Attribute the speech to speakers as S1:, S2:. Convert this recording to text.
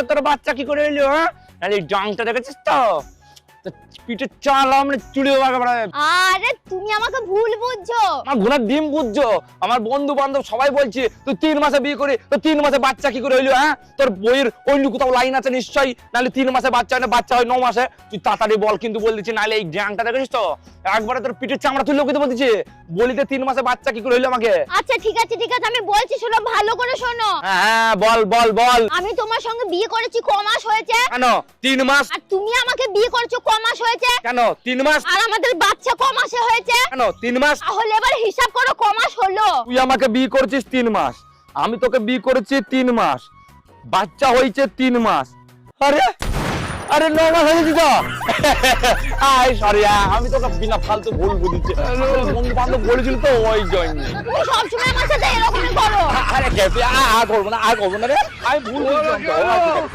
S1: তোর বাচ্চা কি করে এলো? হ্যাঁ, নাহলে এই ডাংটা দেখেছিস তো পিঠে চালাম চুড়ি।
S2: আরে তুমি আমাকে ভুল বুঝছো।
S1: আমার ঘোড়ার ডিম বুঝছো? আমার বন্ধু বান্ধব সবাই বলছে তুই 3 মাসে বিয়ে করে তো 3 মাসে বাচ্চা কি করে হইলো? হ্যাঁ, তোর বইয়ের অন্য কোথাও লাইন আছে নিশ্চয়ই, নাহলে 3 মাসে বাচ্চা হয় না, বাচ্চা হয় 9 মাসে। তুই তাড়াতাড়ি বল কিন্তু বল দিচ্ছি, নাহলে এই ডাংটা দেখেছিস তো একবারে তোর পিঠের চামড়া তুলে কিন্তু বলতেছি বলিতে 3 মাসে বাচ্চা কি করে হইলো আমাকে।
S2: আচ্ছা ঠিক আছে আমি বলছি, শোনো ভালো করে শোনো।
S1: হ্যাঁ বল বল বল।
S2: আমি তোমার সঙ্গে বিয়ে করেছি ক মাস হয়েছে?
S1: কেন 3 মাস?
S2: আর তুমি আমাকে বিয়ে করেছো ক মাস হয়েছে?
S1: কেন 3 মাস?
S2: আর আমাদের বাচ্চা ক মাসে হয়েছে?
S1: কেন 3 মাস?
S2: তাহলে এবার হিসাব করো ক মাস হলো।
S1: তুই আমাকে বিয়ে করেছিস 3 মাস, আমি তোকে বিয়ে করেছি 3 মাস, বাচ্চা হয়েছে 3 মাস। আরে আরে 9 মাস হয়েছে তো। আই সরি, আমি তোকে বিনা ফালতু ভুল বুঝিছি। বন্ধু বান্ধব বলেছিল তো ওই জন্য।
S2: তুমি সবসময় আমার সাথে এরকমই করো।
S1: আরে কেপি করবো না রে, আমি ভুল বুঝছিলাম তো।